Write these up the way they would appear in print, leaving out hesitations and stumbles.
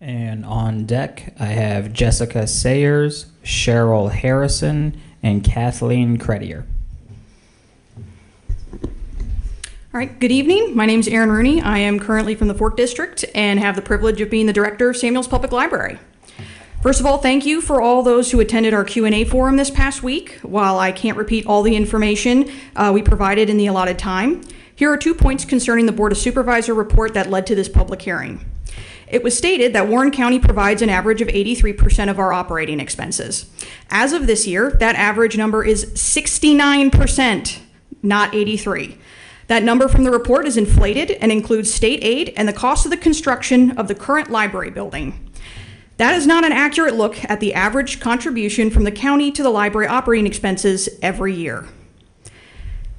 And on deck, I have Jessica Sayers, Cheryl Harrison, and Kathleen Credier. All right, good evening. My name is Erin Rooney. I am currently from the 4th District and have the privilege of being the director of Samuels Public Library. First of all, thank you for all those who attended our Q&A forum this past week. While I can't repeat all the information we provided in the allotted time, here are 2 points concerning the Board of Supervisor report that led to this public hearing. It was stated that Warren County provides an average of 83% of our operating expenses. As of this year, that average number is 69%, not 83%. That number from the report is inflated and includes state aid and the cost of the construction of the current library building. That is not an accurate look at the average contribution from the county to the library operating expenses every year.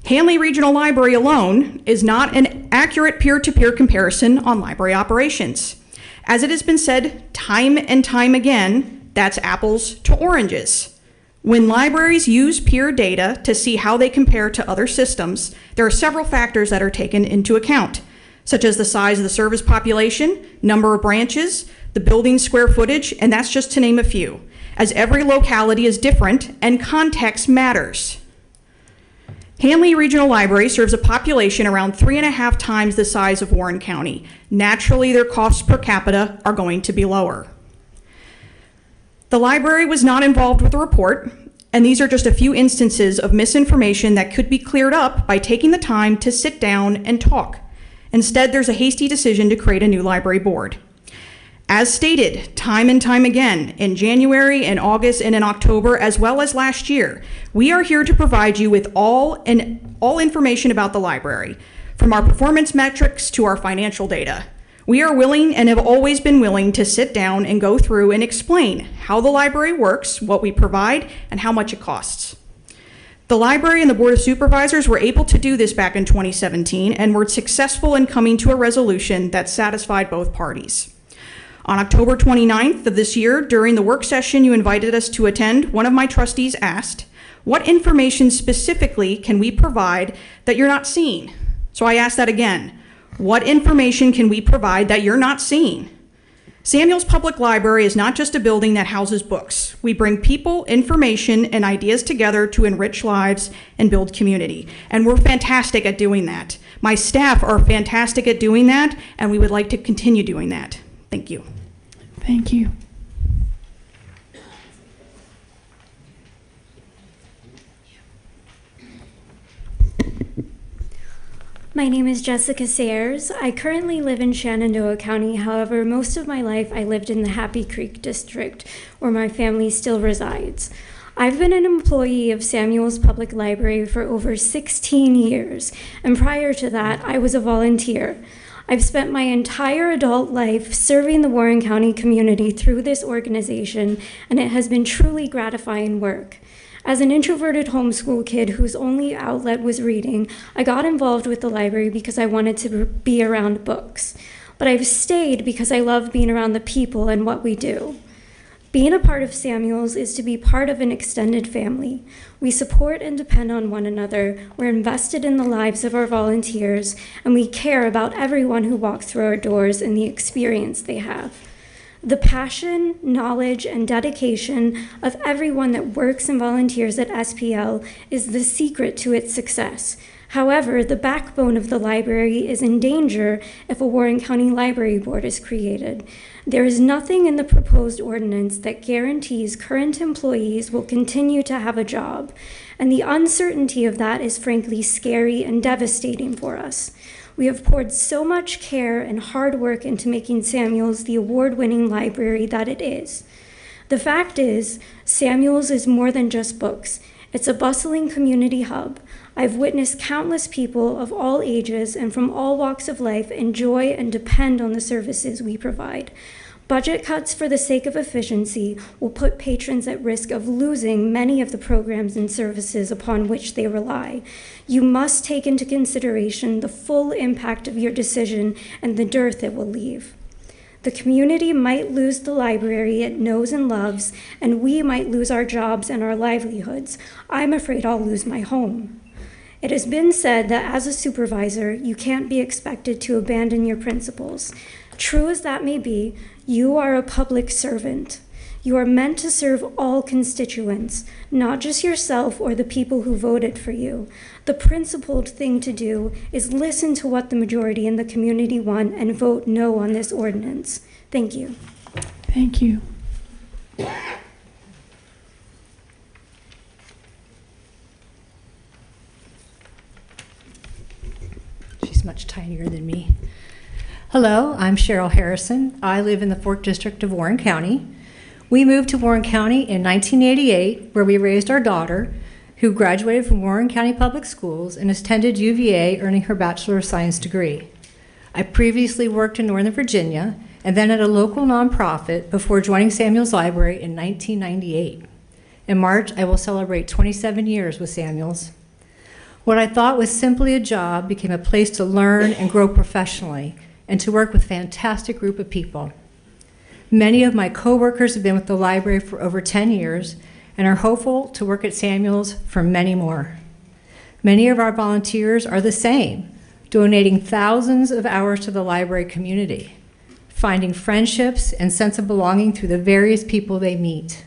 Handley Regional Library alone is not an accurate peer-to-peer comparison on library operations. As it has been said time and time again, that's apples to oranges. When libraries use peer data to see how they compare to other systems, there are several factors that are taken into account, such as the size of the service population, number of branches, the building square footage, and that's just to name a few, as every locality is different and context matters. Handley Regional Library serves a population around 3.5 times the size of Warren County. Naturally, their costs per capita are going to be lower. The library was not involved with the report, and these are just a few instances of misinformation that could be cleared up by taking the time to sit down and talk. Instead, there's a hasty decision to create a new library board. As stated time and time again, in January and August and in October, as well as last year, we are here to provide you with all information about the library, from our performance metrics to our financial data. We are willing and have always been willing to sit down and go through and explain how the library works, what we provide, and how much it costs. The library and the Board of Supervisors were able to do this back in 2017 and were successful in coming to a resolution that satisfied both parties. On October 29th of this year, during the work session you invited us to attend, one of my trustees asked, "What information specifically can we provide that you're not seeing?" So I asked that again. What information can we provide that you're not seeing? Samuels Public Library is not just a building that houses books. We bring people, information, and ideas together to enrich lives and build community. And we're fantastic at doing that. My staff are fantastic at doing that, and we would like to continue doing that. Thank you. Thank you. My name is Jessica Sayers. I currently live in Shenandoah County. However, most of my life I lived in the Happy Creek district, where my family still resides. I've been an employee of Samuels Public Library for over 16 years, and prior to that, I was a volunteer. I've spent my entire adult life serving the Warren County community through this organization, and it has been truly gratifying work. As an introverted homeschool kid whose only outlet was reading, I got involved with the library because I wanted to be around books. But I've stayed because I love being around the people and what we do. Being a part of Samuels is to be part of an extended family. We support and depend on one another. We're invested in the lives of our volunteers, and we care about everyone who walks through our doors and the experience they have. The passion, knowledge, and dedication of everyone that works and volunteers at SPL is the secret to its success. However, the backbone of the library is in danger if a Warren County Library Board is created. There is nothing in the proposed ordinance that guarantees current employees will continue to have a job, and the uncertainty of that is frankly scary and devastating for us. We have poured so much care and hard work into making Samuels the award-winning library that it is. The fact is, Samuels is more than just books. It's a bustling community hub. I've witnessed countless people of all ages and from all walks of life enjoy and depend on the services we provide. Budget cuts for the sake of efficiency will put patrons at risk of losing many of the programs and services upon which they rely. You must take into consideration the full impact of your decision and the dearth it will leave. The community might lose the library it knows and loves, and we might lose our jobs and our livelihoods. I'm afraid I'll lose my home. It has been said that as a supervisor, you can't be expected to abandon your principles. True as that may be, you are a public servant. You are meant to serve all constituents, not just yourself or the people who voted for you. The principled thing to do is listen to what the majority in the community want and vote no on this ordinance. Thank you. Thank you. She's much tinier than me. Hello, I'm Cheryl Harrison. I live in the 4th District of Warren County. We moved to Warren County in 1988, where we raised our daughter, who graduated from Warren County Public Schools and attended UVA, earning her Bachelor of Science degree. I previously worked in Northern Virginia and then at a local nonprofit before joining Samuel's Library in 1998. In March, I will celebrate 27 years with Samuel's. What I thought was simply a job became a place to learn and grow professionally and to work with a fantastic group of people. Many of my coworkers have been with the library for over 10 years and are hopeful to work at Samuel's for many more. Many of our volunteers are the same, donating thousands of hours to the library community, finding friendships and sense of belonging through the various people they meet.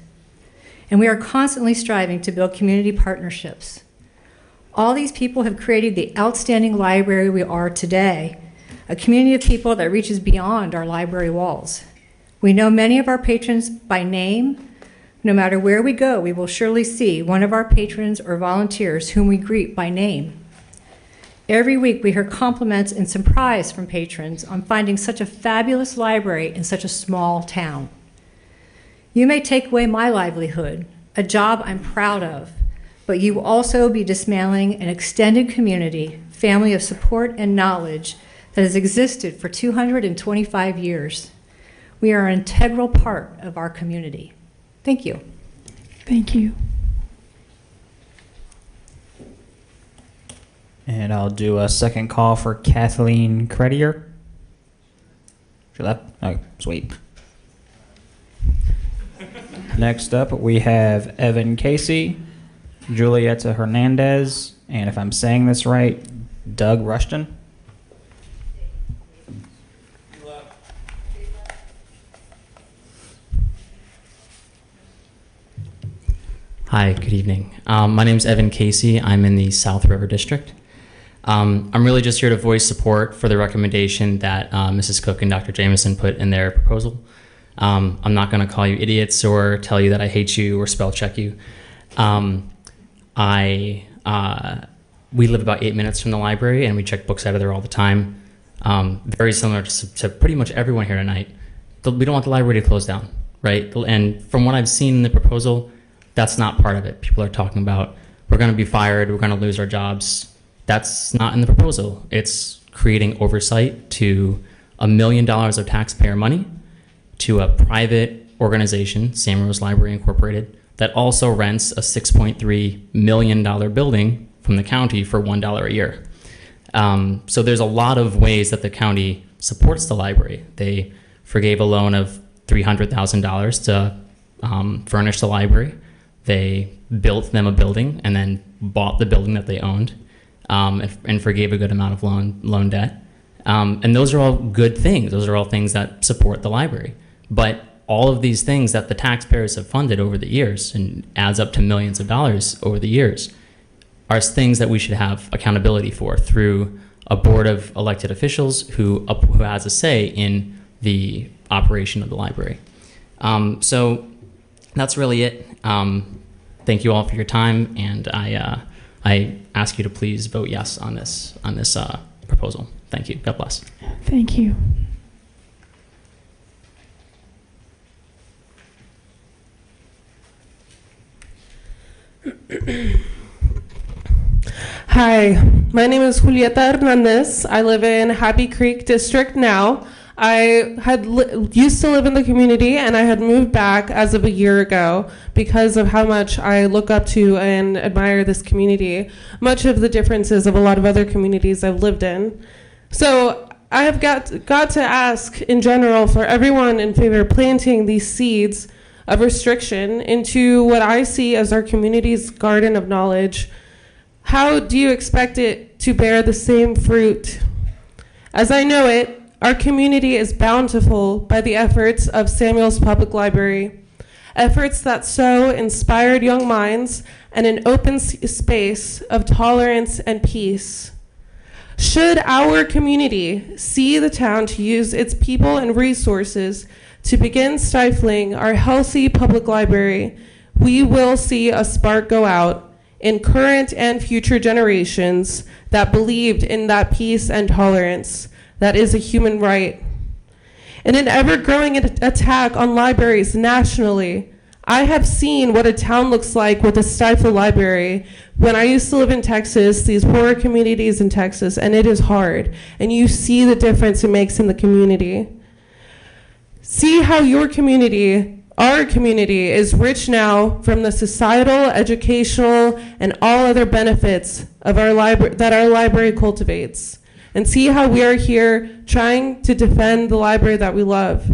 And we are constantly striving to build community partnerships. All these people have created the outstanding library we are today, a community of people that reaches beyond our library walls. We know many of our patrons by name. No matter where we go, we will surely see one of our patrons or volunteers whom we greet by name. Every week we hear compliments and surprise from patrons on finding such a fabulous library in such a small town. You may take away my livelihood, a job I'm proud of, but you will also be dismantling an extended community, family of support and knowledge that has existed for 225 years. We are an integral part of our community. Thank you. Thank you. And I'll do a second call for Kathleen Credier. She left? Oh, sweet. Next up, we have Evan Casey, Julieta Hernandez, and if I'm saying this right, Doug Rushton. Hi, good evening. My name is Evan Casey. I'm in the South River District. I'm really just here to voice support for the recommendation that Mrs. Cook and Dr. Jameson put in their proposal. I'm not going to call you idiots or tell you that I hate you or spell check you. We live about 8 minutes from the library and we check books out of there all the time. Very similar to pretty much everyone here tonight. We don't want the library to close down, right? And from what I've seen in the proposal, that's not part of it. People are talking about, we're going to be fired, we're going to lose our jobs. That's not in the proposal. It's creating oversight to $1 million of taxpayer money to a private organization, Samuel's Library Incorporated, that also rents a $6.3 million building from the county for $1 a year. So there's a lot of ways that the county supports the library. They forgave a loan of $300,000 to furnish the library. They built them a building and then bought the building that they owned and forgave a good amount of loan debt. And those are all good things. Those are all things that support the library. But all of these things that the taxpayers have funded over the years and adds up to millions of dollars over the years are things that we should have accountability for through a board of elected officials who has a say in the operation of the library. So that's really it. Thank you all for your time, and I ask you to please vote yes on this proposal. Thank you. God bless. Thank you. Hi, my name is Julieta Hernandez. I live in Happy Creek District now. I had used to live in the community, and I had moved back as of a year ago because of how much I look up to and admire this community, much of the differences of a lot of other communities I've lived in. So I have got to ask in general for everyone in favor of planting these seeds of restriction into what I see as our community's garden of knowledge. How do you expect it to bear the same fruit? As I know it, our community is bountiful by the efforts of Samuel's Public Library, efforts that so inspired young minds and an open space of tolerance and peace. Should our community see the town to use its people and resources to begin stifling our healthy public library, we will see a spark go out in current and future generations that believed in that peace and tolerance that is a human right. In an ever-growing attack on libraries nationally, I have seen what a town looks like with a stifled library. When I used to live in Texas, these poorer communities in Texas, and it is hard, and you see the difference it makes in the community. See how your community, our community, is rich now from the societal, educational, and all other benefits of our that our library cultivates. And see how we are here trying to defend the library that we love.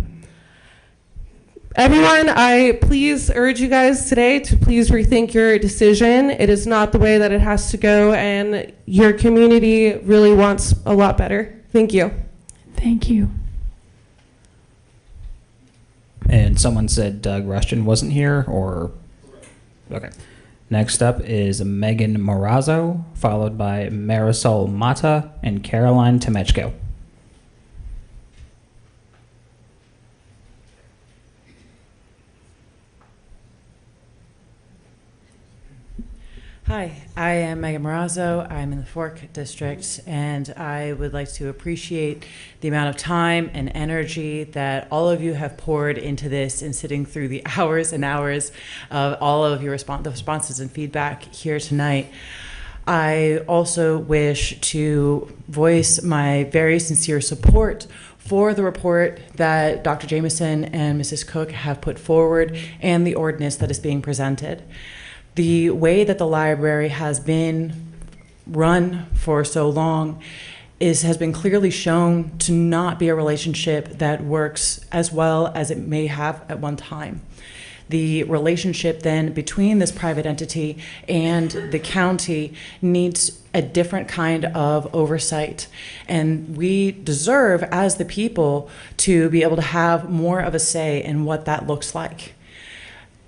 Everyone, I please urge you guys today to please rethink your decision. It is not the way that it has to go, and your community really wants a lot better. Thank you. Thank you. And someone said Doug Rushton wasn't here, or? Okay. Next up is Megan Morazzo, followed by Marisol Mata and Caroline Temechko. Hi, I am Megan Morazzo. I'm in the Fork District, and I would like to appreciate the amount of time and energy that all of you have poured into this and sitting through the hours and hours of all of your responses and feedback here tonight. I also wish to voice my very sincere support for the report that Dr. Jameson and Mrs. Cook have put forward and the ordinance that is being presented. The way that the library has been run for so long has been clearly shown to not be a relationship that works as well as it may have at one time. The relationship then between this private entity and the county needs a different kind of oversight. And we deserve, as the people, to be able to have more of a say in what that looks like.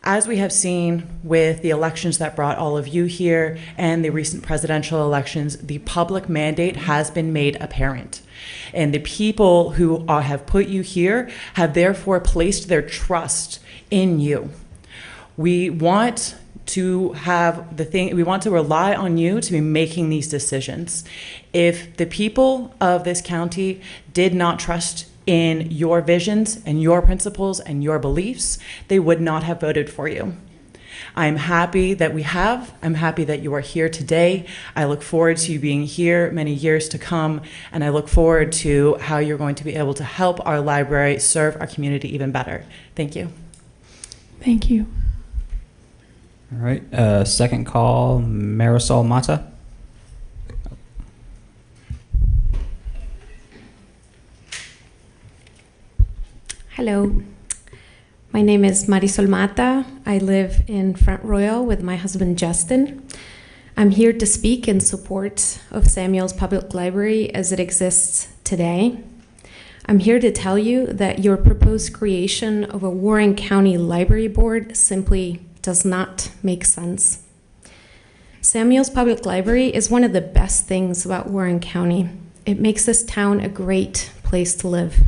As we have seen with the elections that brought all of you here and the recent presidential elections, the public mandate has been made apparent. And the people who have put you here have therefore placed their trust in you. We want to we want to rely on you to be making these decisions. If the people of this county did not trust in your visions and your principles and your beliefs, they would not have voted for you. I'm happy that we have. I'm happy that you are here today. I look forward to you being here many years to come, and I look forward to how you're going to be able to help our library serve our community even better. Thank you. Thank you. All right, second call, Marisol Mata. Hello, my name is Marisol Mata. I live in Front Royal with my husband Justin. I'm here to speak in support of Samuel's Public Library as it exists today. I'm here to tell you that your proposed creation of a Warren County Library Board simply does not make sense. Samuel's Public Library is one of the best things about Warren County. It makes this town a great place to live.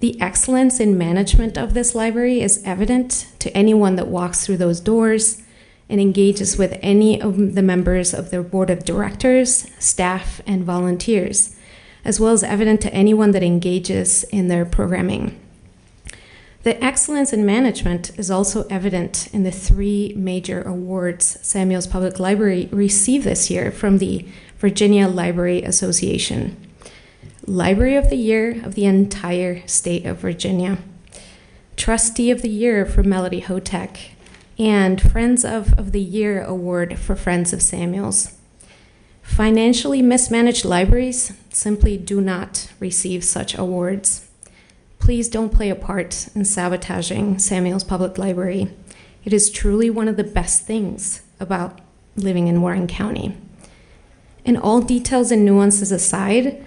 The excellence in management of this library is evident to anyone that walks through those doors and engages with any of the members of their board of directors, staff, and volunteers, as well as evident to anyone that engages in their programming. The excellence in management is also evident in the 3 major awards Samuel's Public Library received this year from the Virginia Library Association. Library of the Year of the entire state of Virginia, Trustee of the Year for Melody Hotek, and Friends of the Year Award for Friends of Samuel's. Financially mismanaged libraries simply do not receive such awards. Please don't play a part in sabotaging Samuel's Public Library. It is truly one of the best things about living in Warren County. And all details and nuances aside,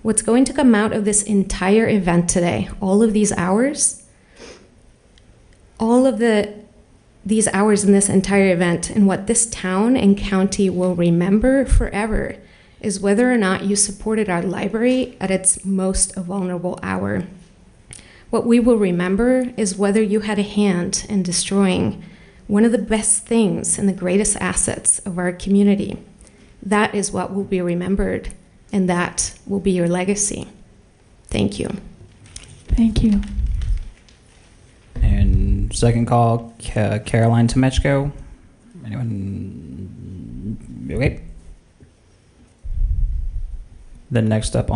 What's going to come out of this entire event today, all of these hours, these hours in this entire event, and what this town and county will remember forever is whether or not you supported our library at its most vulnerable hour. What we will remember is whether you had a hand in destroying one of the best things and the greatest assets of our community. That is what will be remembered, and that will be your legacy. Thank you. Thank you. And second call, Caroline Temechko. Anyone? Okay. Then next up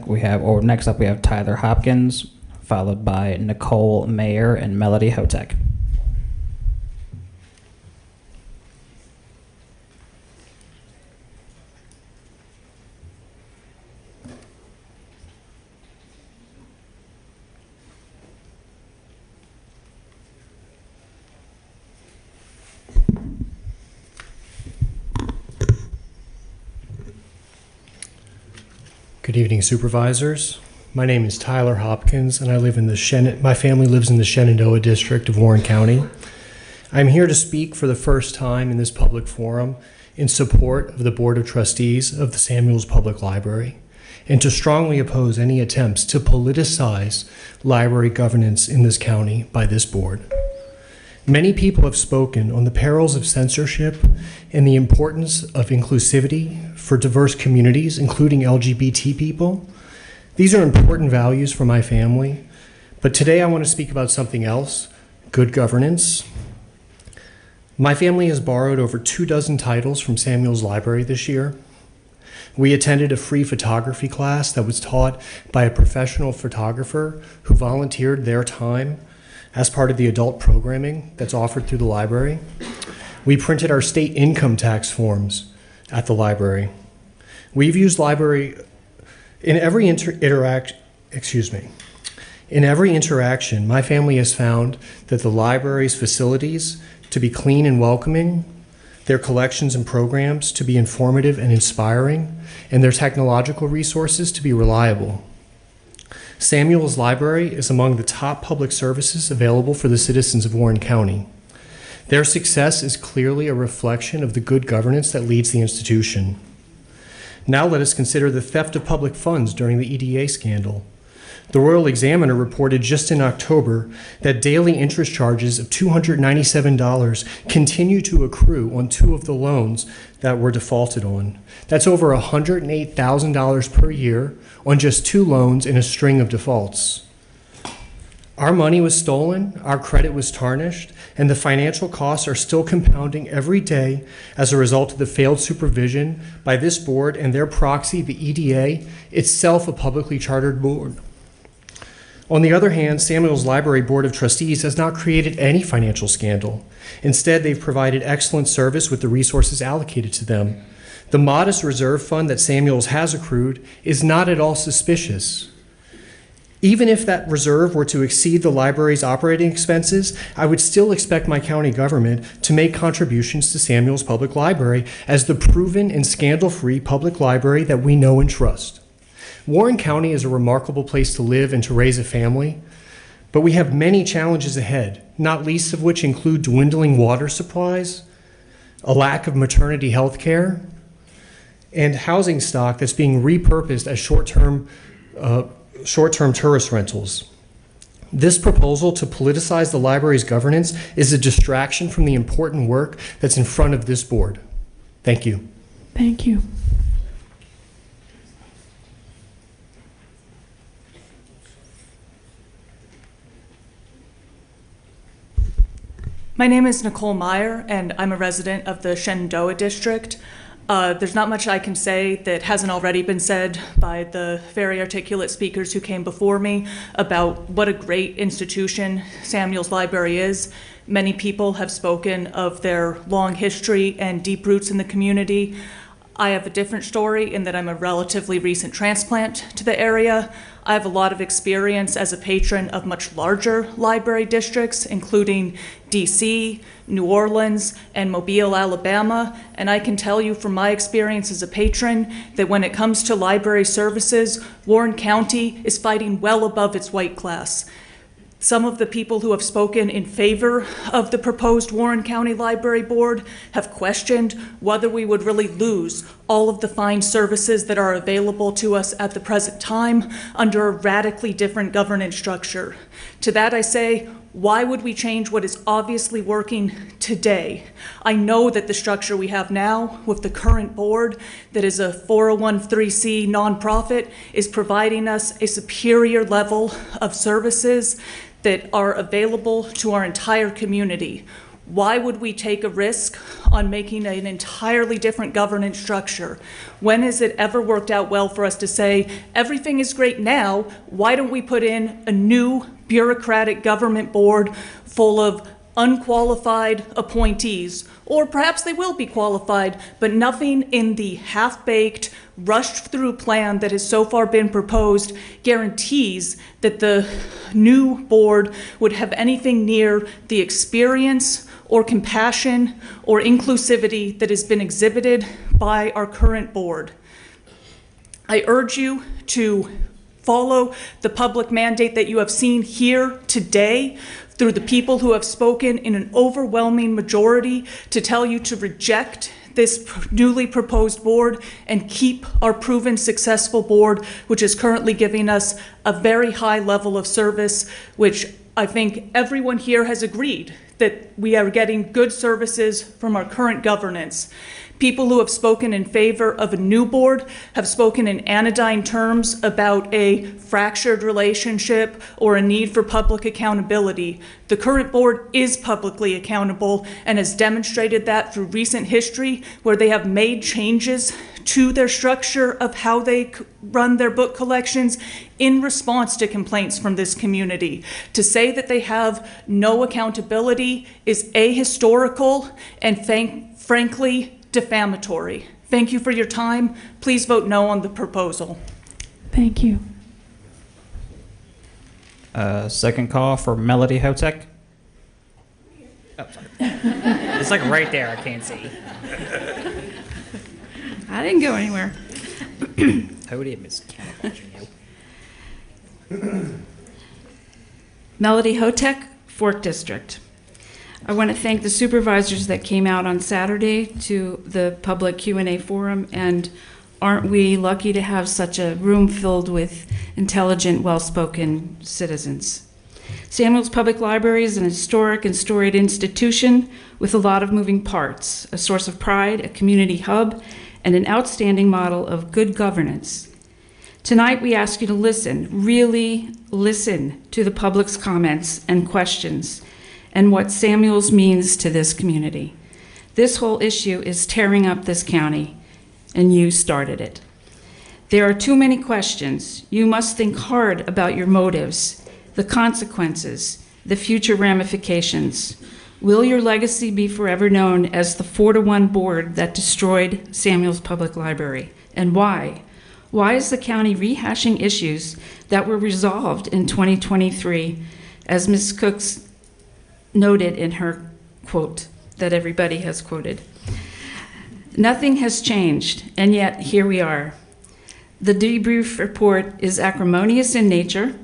we have Tyler Hopkins, followed by Nicole Meyer and Melody Hotek. Good evening, Supervisors. My name is Tyler Hopkins, and I live in my family lives in the Shenandoah District of Warren County. I'm here to speak for the first time in this public forum in support of the Board of Trustees of the Samuels Public Library, and to strongly oppose any attempts to politicize library governance in this county by this board. Many people have spoken on the perils of censorship and the importance of inclusivity for diverse communities, including LGBT people. These are important values for my family, but today I want to speak about something else, good governance. My family has borrowed over 24 titles from Samuel's Library this year. We attended a free photography class that was taught by a professional photographer who volunteered their time as part of the adult programming that's offered through the library. We printed our state income tax forms at the library. We've used library in every interaction. My family has found that the library's facilities to be clean and welcoming, their collections and programs to be informative and inspiring, and their technological resources to be reliable. Samuel's Library is among the top public services available for the citizens of Warren County. Their success is clearly a reflection of the good governance that leads the institution. Now let us consider the theft of public funds during the EDA scandal. The Royal Examiner reported just in October that daily interest charges of $297 continue to accrue on 2 of the loans that were defaulted on. That's over $108,000 per year on just 2 loans in a string of defaults. Our money was stolen, our credit was tarnished, and the financial costs are still compounding every day as a result of the failed supervision by this board and their proxy, the EDA, itself a publicly chartered board. On the other hand, Samuel's Library Board of Trustees has not created any financial scandal. Instead, they've provided excellent service with the resources allocated to them. The modest reserve fund that Samuel's has accrued is not at all suspicious. Even if that reserve were to exceed the library's operating expenses, I would still expect my county government to make contributions to Samuel's Public Library as the proven and scandal-free public library that we know and trust. Warren County is a remarkable place to live and to raise a family, but we have many challenges ahead, not least of which include dwindling water supplies, a lack of maternity health care, and housing stock that's being repurposed as short-term tourist rentals. This proposal to politicize the library's governance is a distraction from the important work that's in front of this board. Thank you. Thank you. My name is Nicole Meyer, and I'm a resident of the Shenandoah District. There's not much I can say that hasn't already been said by the very articulate speakers who came before me about what a great institution Samuel's Library is. Many people have spoken of their long history and deep roots in the community. I have a different story in that I'm a relatively recent transplant to the area. I have a lot of experience as a patron of much larger library districts, including DC, New Orleans, and Mobile, Alabama. And I can tell you from my experience as a patron that when it comes to library services, Warren County is fighting well above its weight class. Some of the people who have spoken in favor of the proposed Warren County Library Board have questioned whether we would really lose all of the fine services that are available to us at the present time under a radically different governance structure. To that I say, why would we change what is obviously working today? I know that the structure we have now with the current board that is a 401(c) nonprofit is providing us a superior level of services that are available to our entire community. Why would we take a risk on making an entirely different governance structure? When has it ever worked out well for us to say, everything is great now, why don't we put in a new bureaucratic government board full of unqualified appointees? Or perhaps they will be qualified, but nothing in the half-baked, rushed-through plan that has so far been proposed guarantees that the new board would have anything near the experience or compassion or inclusivity that has been exhibited by our current board. I urge you to follow the public mandate that you have seen here today through the people who have spoken in an overwhelming majority to tell you to reject this newly proposed board and keep our proven successful board, which is currently giving us a very high level of service, which I think everyone here has agreed that we are getting good services from our current governance. People who have spoken in favor of a new board have spoken in anodyne terms about a fractured relationship or a need for public accountability. The current board is publicly accountable and has demonstrated that through recent history where they have made changes to their structure of how they run their book collections in response to complaints from this community. To say that they have no accountability is ahistorical and frankly defamatory. Thank you for your time. Please vote no on the proposal. Thank you. Second call for Melody Hotek. Oh, sorry. It's like right there. I can't see. I didn't go anywhere. Howdy, Miss Melody Hotek, Fork District. I want to thank the supervisors that came out on Saturday to the public Q&A forum, and aren't we lucky to have such a room filled with intelligent, well-spoken citizens. Samuels Public Library is an historic and storied institution with a lot of moving parts, a source of pride, a community hub, and an outstanding model of good governance. Tonight, we ask you to listen, really listen to the public's comments and questions and what Samuels means to this community. This whole issue is tearing up this county, and you started it. There are too many questions. You must think hard about your motives, the consequences, the future ramifications. Will your legacy be forever known as the 4-to-1 board that destroyed Samuels Public Library? And why? Why is the county rehashing issues that were resolved in 2023, as Ms. Cooks noted in her quote that everybody has quoted? Nothing has changed, and yet here we are. The debrief report is acrimonious in nature,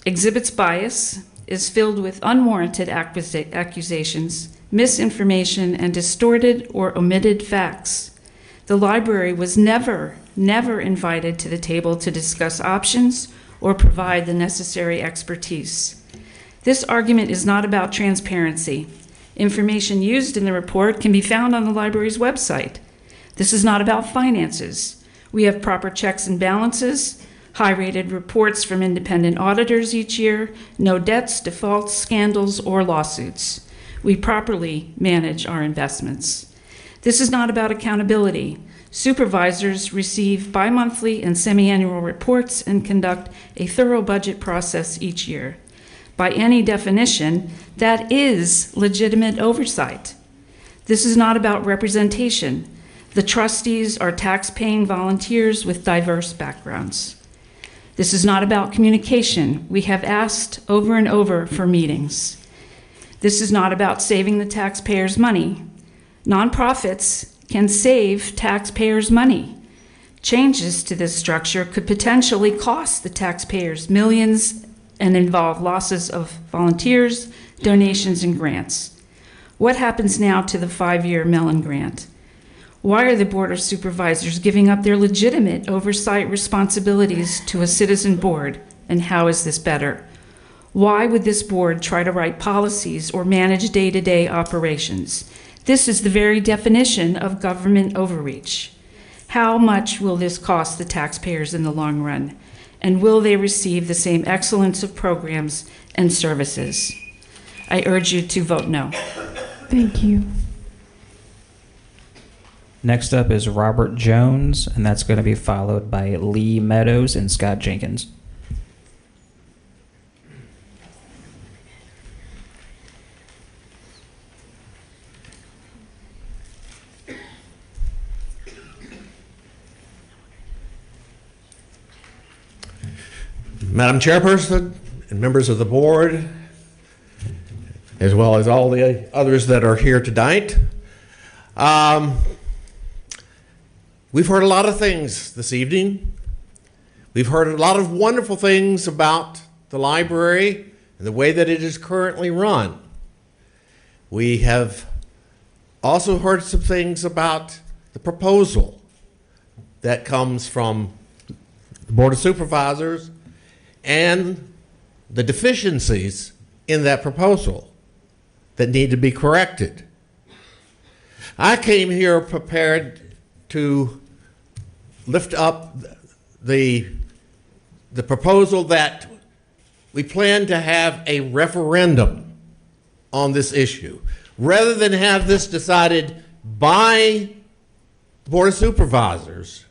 exhibits bias, is filled with unwarranted accusations, misinformation, and distorted or omitted facts. The library was never invited to the table to discuss options or provide the necessary expertise. This argument is not about transparency. Information used in the report can be found on the library's website. This is not about finances. We have proper checks and balances, high-rated reports from independent auditors each year, no debts, defaults, scandals, or lawsuits. We properly manage our investments. This is not about accountability. Supervisors receive bi-monthly and semi-annual reports and conduct a thorough budget process each year. By any definition, that is legitimate oversight. This is not about representation. The trustees are tax-paying volunteers with diverse backgrounds. This is not about communication. We have asked over and over for meetings. This is not about saving the taxpayers' money. Nonprofits can save taxpayers' money. Changes to this structure could potentially cost the taxpayers millions and involve losses of volunteers, donations, and grants. What happens now to the 5-year Mellon grant? Why are the Board of Supervisors giving up their legitimate oversight responsibilities to a citizen board, and how is this better? Why would this board try to write policies or manage day-to-day operations? This is the very definition of government overreach. How much will this cost the taxpayers in the long run? And will they receive the same excellence of programs and services? I urge you to vote no. Thank you. Next up is Robert Jones, and that's going to be followed by Lee Meadows and Scott Jenkins. Madam Chairperson and members of the board, as well as all the others that are here tonight. We've heard a lot of things this evening. We've heard a lot of wonderful things about the library and the way that it is currently run. We have also heard some things about the proposal that comes from the Board of Supervisors and the deficiencies in that proposal that need to be corrected. I came here prepared to lift up the proposal that we plan to have a referendum on this issue. Rather than have this decided by the Board of Supervisors,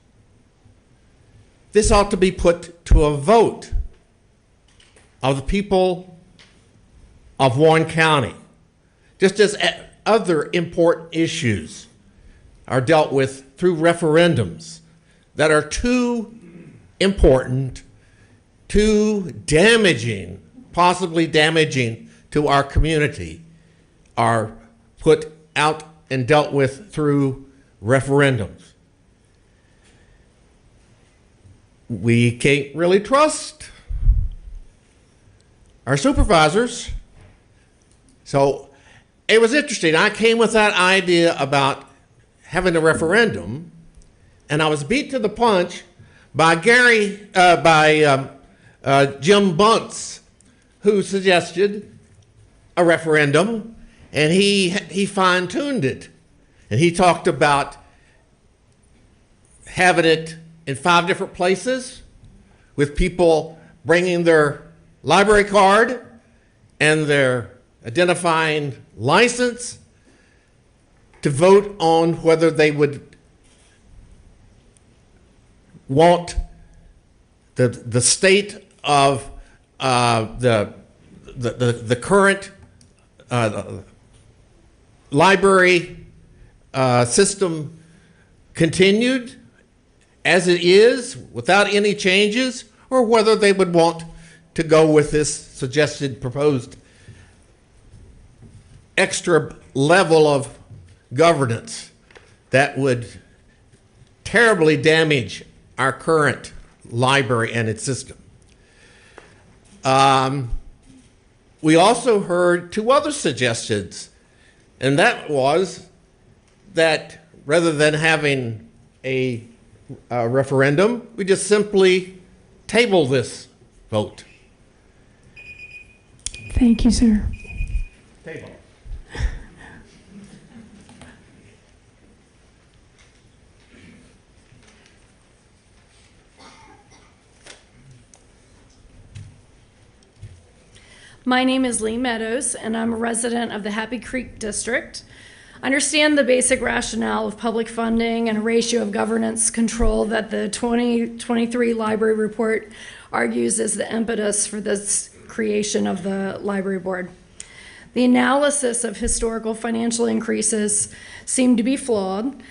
this ought to be put to a vote of the people of Warren County, just as other important issues are dealt with through referendums that are too important, too damaging, possibly damaging to our community, are put out and dealt with through referendums. We can't really trust our supervisors. So it was interesting. I came with that idea about having a referendum, and I was beat to the punch by Jim Bunce, who suggested a referendum, and he fine-tuned it. And he talked about having it in 5 different places with people bringing their library card and their identifying license to vote on whether they would want the state of the current library system continued as it is without any changes, or whether they would want to go with this suggested proposed extra level of governance that would terribly damage our current library and its system. We also heard 2 other suggestions, and that was that rather than having a referendum, we just simply table this vote. Thank you, sir. Table. My name is Lee Meadows, and I'm a resident of the Happy Creek District. I understand the basic rationale of public funding and a ratio of governance control that the 2023 library report argues is the impetus for this creation of the library board. The analysis of historical financial increases seem to be flawed,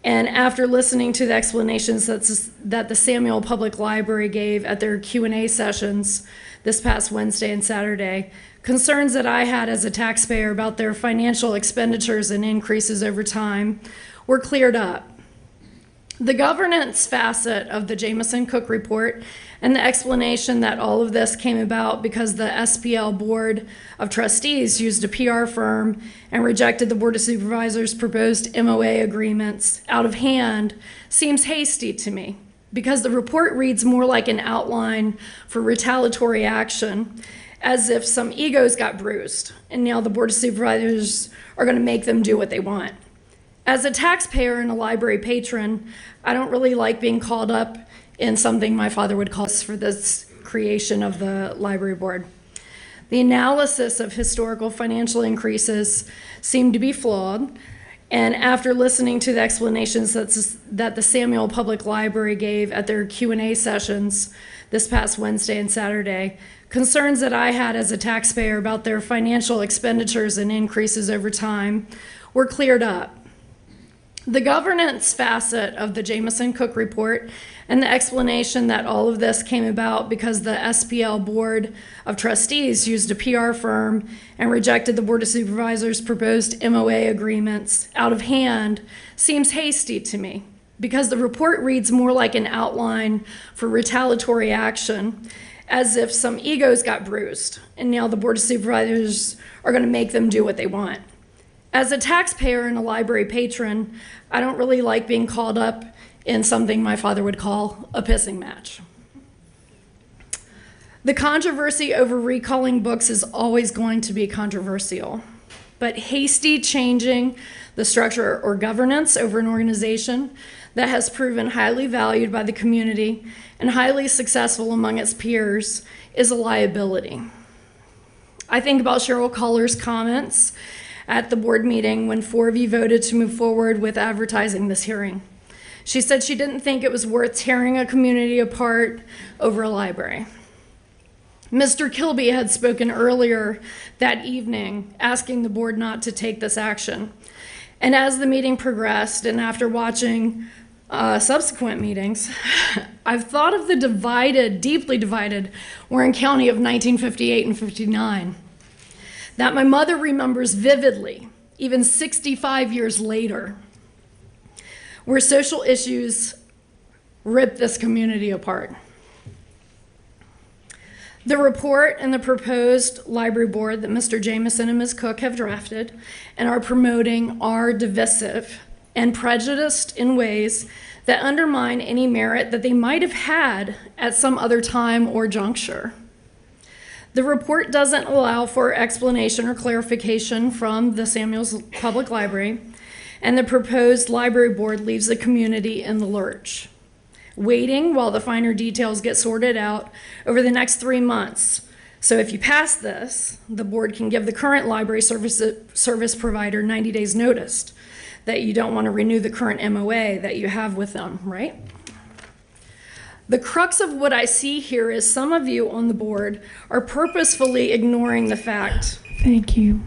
And after listening to the explanations that the Samuel Public Library gave at their Q&A sessions this past Wednesday and Saturday, concerns that I had as a taxpayer about their financial expenditures and increases over time were cleared up. The governance facet of the Jameson Cook report and the explanation that all of this came about because the SPL Board of Trustees used a PR firm and rejected the Board of Supervisors' proposed MOA agreements out of hand seems hasty to me, because the report reads more like an outline for retaliatory action, as if some egos got bruised and now the Board of Supervisors are going to make them do what they want. As a taxpayer and a library patron, I don't really like being called up in something my father would call us for this creation of the library board. The analysis of historical financial increases seemed to be flawed, and after listening to the explanations that the Samuel Public Library gave at their Q&A sessions this past Wednesday and Saturday, concerns that I had as a taxpayer about their financial expenditures and increases over time were cleared up. The governance facet of the Jameson Cook report and the explanation that all of this came about because the SPL Board of Trustees used a PR firm and rejected the Board of Supervisors' proposed MOA agreements out of hand seems hasty to me, because the report reads more like an outline for retaliatory action, as if some egos got bruised and now the Board of Supervisors are going to make them do what they want. As a taxpayer and a library patron, I don't really like being called up in something my father would call a pissing match. The controversy over recalling books is always going to be controversial, but hasty changing the structure or governance over an organization that has proven highly valued by the community and highly successful among its peers is a liability. I think about Cheryl Coller's comments at the board meeting when 4 of you voted to move forward with advertising this hearing. She said she didn't think it was worth tearing a community apart over a library. Mr. Kilby had spoken earlier that evening asking the board not to take this action. And as the meeting progressed and after watching subsequent meetings, I've thought of the deeply divided Warren County of 1958 and 59. That my mother remembers vividly, even 65 years later, where social issues ripped this community apart. The report and the proposed library board that Mr. Jameson and Ms. Cook have drafted and are promoting are divisive and prejudiced in ways that undermine any merit that they might have had at some other time or juncture. The report doesn't allow for explanation or clarification from the Samuels Public Library, and the proposed library board leaves the community in the lurch, waiting while the finer details get sorted out over the next 3 months. So if you pass this, the board can give the current library service provider 90 days notice that you don't want to renew the current MOA that you have with them, right? The crux of what I see here is some of you on the board are purposefully ignoring the fact. Thank you.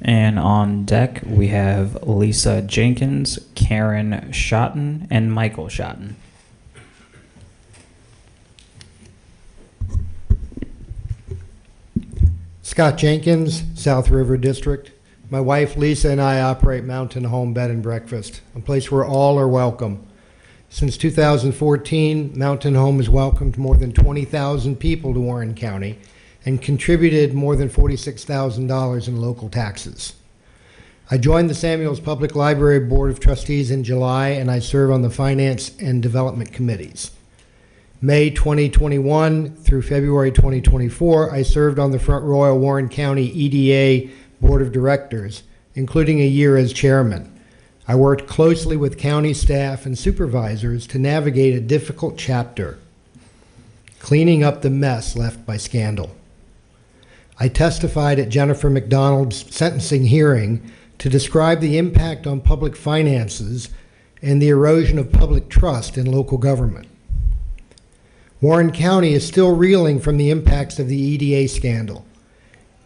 And on deck, we have Lisa Jenkins, Karen Shoton, and Michael Shoton. Scott Jenkins, South River District. My wife Lisa and I operate Mountain Home Bed and Breakfast, a place where all are welcome. Since 2014, Mountain Home has welcomed more than 20,000 people to Warren County and contributed more than $46,000 in local taxes. I joined the Samuels Public Library Board of Trustees in July, and I serve on the Finance and Development Committees. May 2021 through February 2024, I served on the Front Royal Warren County EDA Board of Directors, including a year as chairman. I worked closely with county staff and supervisors to navigate a difficult chapter, cleaning up the mess left by scandal. I testified at Jennifer McDonald's sentencing hearing to describe the impact on public finances and the erosion of public trust in local government. Warren County is still reeling from the impacts of the EDA scandal.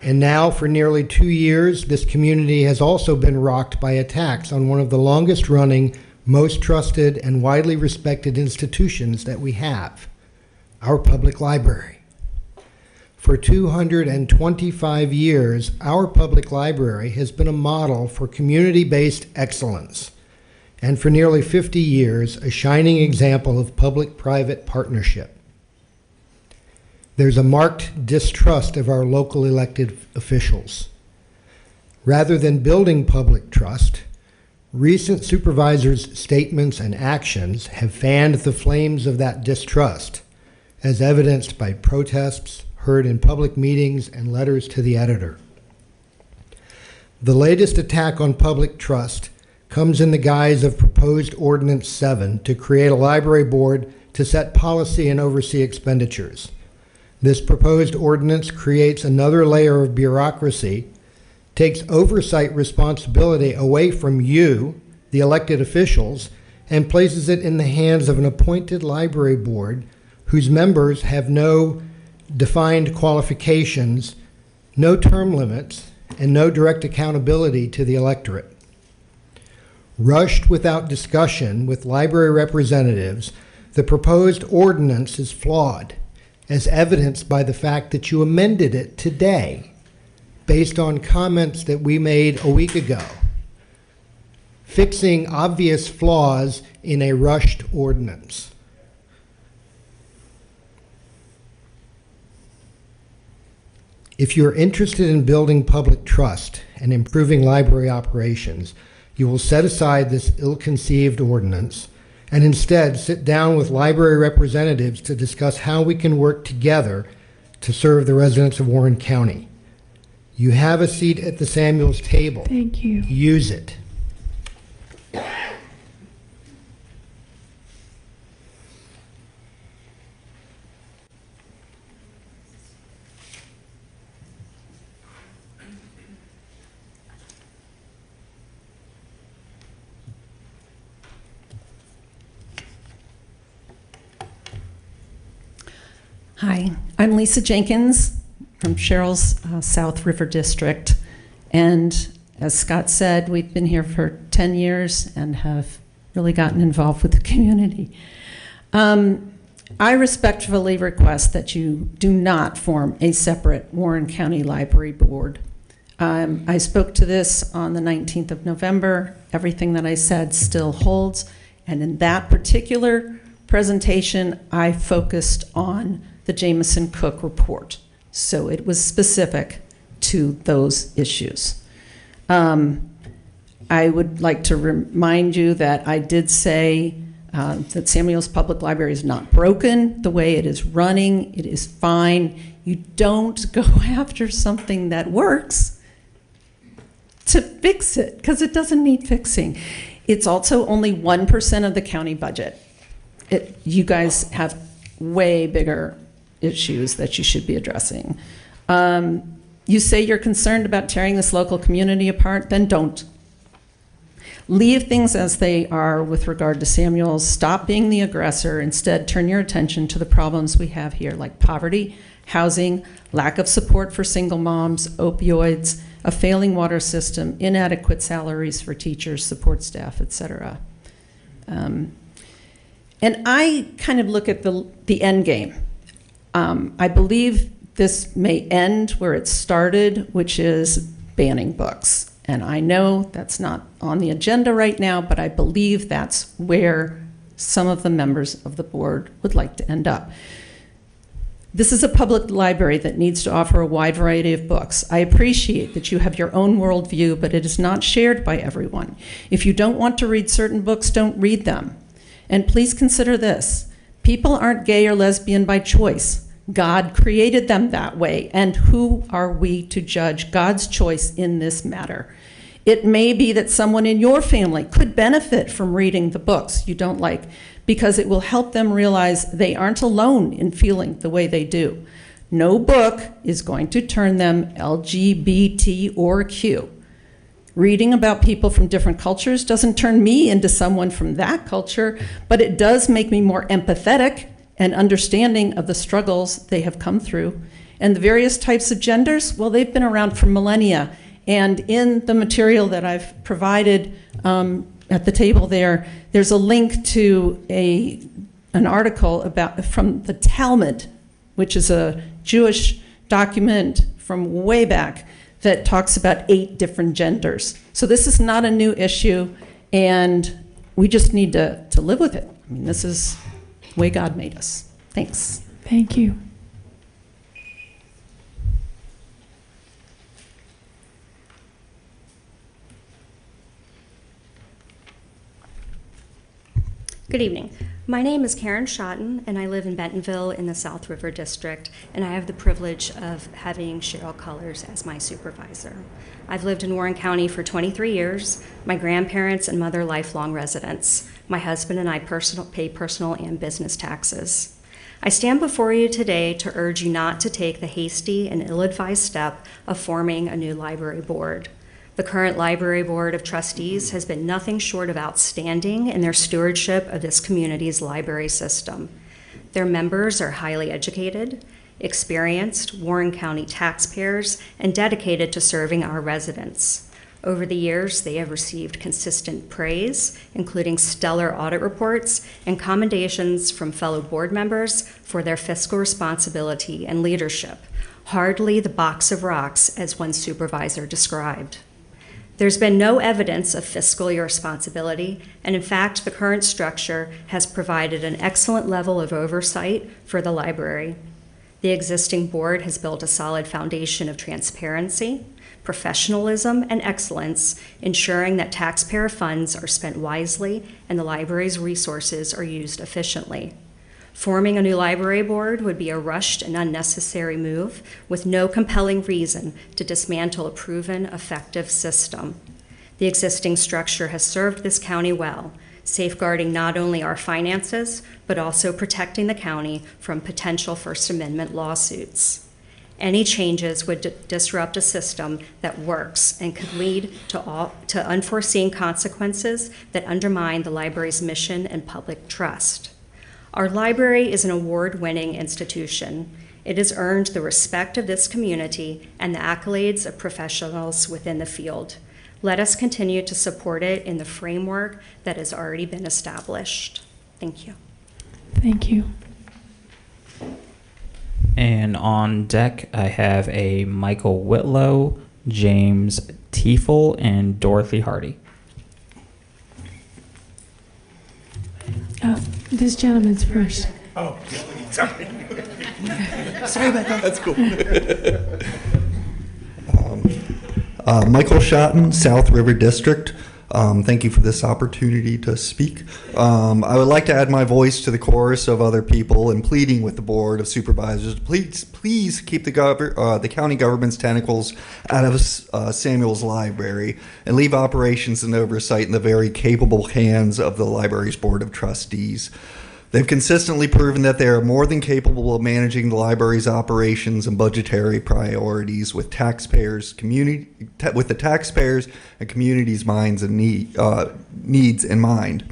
And now, for nearly 2 years, this community has also been rocked by attacks on one of the longest-running, most trusted, and widely respected institutions that we have, our public library. For 225 years, our public library has been a model for community-based excellence, and for nearly 50 years, a shining example of public-private partnership. There's a marked distrust of our local elected officials. Rather than building public trust, recent supervisors' statements and actions have fanned the flames of that distrust, as evidenced by protests heard in public meetings and letters to the editor. The latest attack on public trust comes in the guise of proposed Ordinance 7 to create a library board to set policy and oversee expenditures. This proposed ordinance creates another layer of bureaucracy, takes oversight responsibility away from you, the elected officials, and places it in the hands of an appointed library board whose members have no defined qualifications, no term limits, and no direct accountability to the electorate. Rushed without discussion with library representatives, the proposed ordinance is flawed, as evidenced by the fact that you amended it today based on comments that we made a week ago, fixing obvious flaws in a rushed ordinance. If you're interested in building public trust and improving library operations, you will set aside this ill-conceived ordinance and instead sit down with library representatives to discuss how we can work together to serve the residents of Warren County. You have a seat at the Samuels table. Thank you. Use it. Hi, I'm Lisa Jenkins from Cheryl's South River District. And as Scott said, we've been here for 10 years and have really gotten involved with the community. I respectfully request that you do not form a separate Warren County Library Board. I spoke to this on the 19th of November. Everything that I said still holds. And in that particular presentation, I focused on the Jameson Cook report. So it was specific to those issues. I would like to remind you that I did say that Samuel's Public Library is not broken the way it is running. It is fine. You don't go after something that works to fix it, because it doesn't need fixing. It's also only 1% of the county budget. You guys have way bigger issues that you should be addressing. You say you're concerned about tearing this local community apart, then don't. Leave things as they are with regard to Samuel's. Stop being the aggressor. Instead, turn your attention to the problems we have here, like poverty, housing, lack of support for single moms, opioids, a failing water system, inadequate salaries for teachers, support staff, etc. And I kind of look at the end game. I believe this may end where it started, which is banning books. And I know that's not on the agenda right now, but I believe that's where some of the members of the board would like to end up. This is a public library that needs to offer a wide variety of books. I appreciate that you have your own worldview, but it is not shared by everyone. If you don't want to read certain books, don't read them. And please consider this. People aren't gay or lesbian by choice. God created them that way, and who are we to judge God's choice in this matter? It may be that someone in your family could benefit from reading the books you don't like, because it will help them realize they aren't alone in feeling the way they do. No book is going to turn them LGBT or Q. Reading about people from different cultures doesn't turn me into someone from that culture, but it does make me more empathetic and understanding of the struggles they have come through. And the various types of genders, well, they've been around for millennia. And in the material that I've provided at the table there's a link to an article from the Talmud, which is a Jewish document from way back that talks about 8 different genders. So this is not a new issue, and we just need to live with it. I mean, this is the way God made us. Thanks. Thank you. Good evening. My name is Karen Shoton, and I live in Bentonville in the South River District, and I have the privilege of having Cheryl Colors as my supervisor. I've lived in Warren County for 23 years. My grandparents and mother lifelong residents. My husband and I pay personal and business taxes. I stand before you today to urge you not to take the hasty and ill-advised step of forming a new library board. The current Library Board of Trustees has been nothing short of outstanding in their stewardship of this community's library system. Their members are highly educated, experienced Warren County taxpayers, and dedicated to serving our residents. Over the years, they have received consistent praise, including stellar audit reports and commendations from fellow board members for their fiscal responsibility and leadership. Hardly the box of rocks, as one supervisor described. There's been no evidence of fiscal irresponsibility, and in fact, the current structure has provided an excellent level of oversight for the library. The existing board has built a solid foundation of transparency, professionalism, and excellence, ensuring that taxpayer funds are spent wisely and the library's resources are used efficiently. Forming a new library board would be a rushed and unnecessary move with no compelling reason to dismantle a proven, effective system. The existing structure has served this county well, safeguarding not only our finances, but also protecting the county from potential First Amendment lawsuits. Any changes would disrupt a system that works and could lead to unforeseen consequences that undermine the library's mission and public trust. Our library is an award-winning institution. It has earned the respect of this community and the accolades of professionals within the field. Let us continue to support it in the framework that has already been established. Thank you. Thank you. And on deck, I have a Michael Whitlow, James Tiefel, and Dorothy Hardy. This gentleman's first. Oh, sorry. Sorry about that. That's cool. Michael Shoton, South River District. Thank you for this opportunity to speak. I would like to add my voice to the chorus of other people in pleading with the Board of Supervisors. Please keep the county government's tentacles out of Samuel's library and leave operations and oversight in the very capable hands of the library's Board of Trustees. They've consistently proven that they are more than capable of managing the library's operations and budgetary priorities with the taxpayers and community's minds and needs in mind.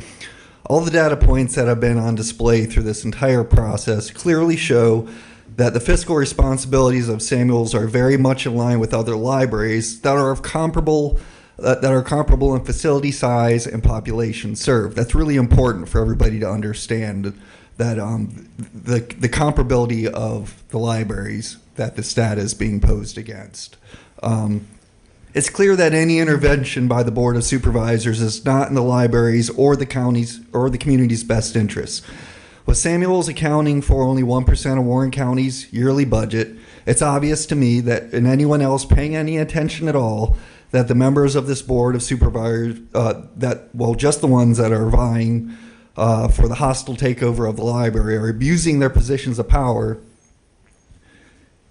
All the data points that have been on display through this entire process clearly show that the fiscal responsibilities of Samuel's are very much in line with other libraries that are comparable in facility size and population served. That's really important for everybody to understand that the comparability of the libraries that the stat is being posed against. It's clear that any intervention by the Board of Supervisors is not in the library's or the county's or the community's best interests. With Samuel's accounting for only 1% of Warren County's yearly budget, it's obvious to me that, and anyone else paying any attention at all, that the members of this Board of Supervisors, just the ones that are vying for the hostile takeover of the library, are abusing their positions of power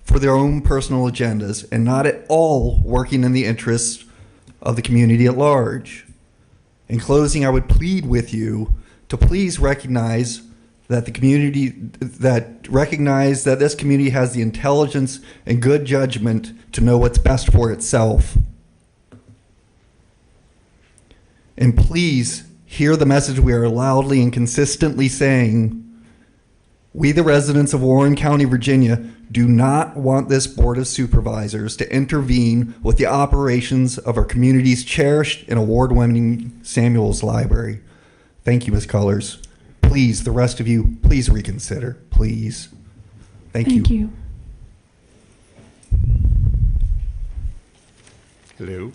for their own personal agendas and not at all working in the interests of the community at large. In closing, I would plead with you to please recognize that this community has the intelligence and good judgment to know what's best for itself. And please hear the message we are loudly and consistently saying We, the residents of Warren County, Virginia, do not want this Board of Supervisors to intervene with the operations of our community's cherished and award-winning Samuels Library. Thank you, Ms. Cullors. Please, the rest of you, please reconsider, please. Thank you. Hello.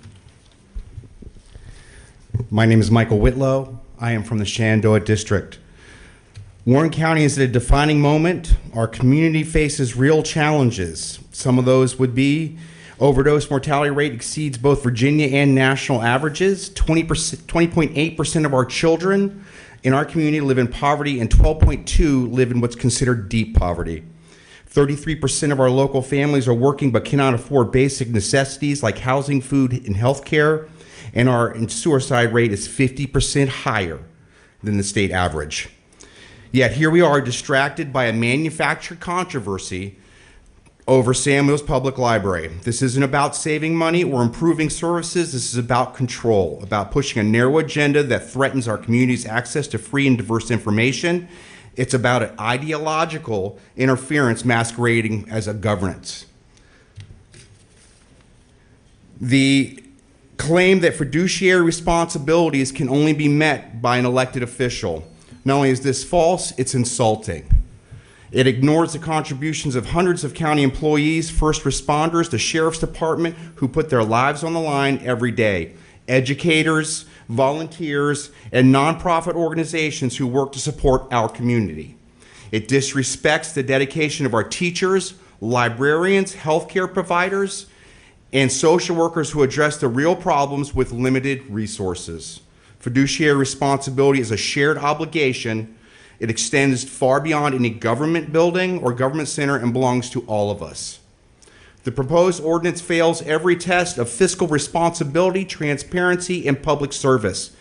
My name is Michael Whitlow. I am from the Shenandoah District. Warren County is at a defining moment. Our community faces real challenges. Some of those would be overdose mortality rate exceeds both Virginia and national averages. 20.8% of our children in our community live in poverty, and 12.2% live in what's considered deep poverty. 33% of our local families are working but cannot afford basic necessities like housing, food, and health care, and our suicide rate is 50% higher than the state average. Yet here we are, distracted by a manufactured controversy over Samuels Public Library. This isn't about saving money or improving services. This is about control, about pushing a narrow agenda that threatens our community's access to free and diverse information. It's about an ideological interference masquerading as a governance. The claim that fiduciary responsibilities can only be met by an elected official. Not only is this false, it's insulting. It ignores the contributions of hundreds of county employees, first responders, the sheriff's department, who put their lives on the line every day, educators, volunteers, and nonprofit organizations who work to support our community. It disrespects the dedication of our teachers, librarians, healthcare providers, and social workers who address the real problems with limited resources. Fiduciary responsibility is a shared obligation. It extends far beyond any government building or government center and belongs to all of us. The proposed ordinance fails every test of fiscal responsibility, transparency, and public service.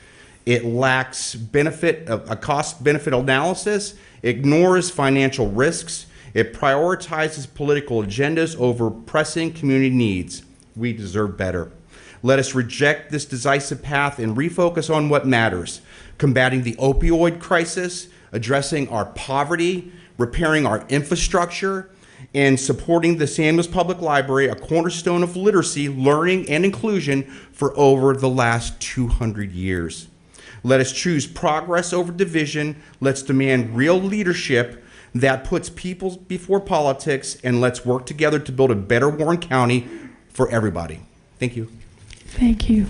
It lacks a cost-benefit analysis, ignores financial risks, it prioritizes political agendas over pressing community needs. We deserve better. Let us reject this decisive path and refocus on what matters: combating the opioid crisis, addressing our poverty, repairing our infrastructure, and supporting the Samuels Public Library, a cornerstone of literacy, learning, and inclusion for over the last 200 years. Let us choose progress over division. Let's demand real leadership that puts people before politics, and let's work together to build a better Warren County for everybody. Thank you. Thank you.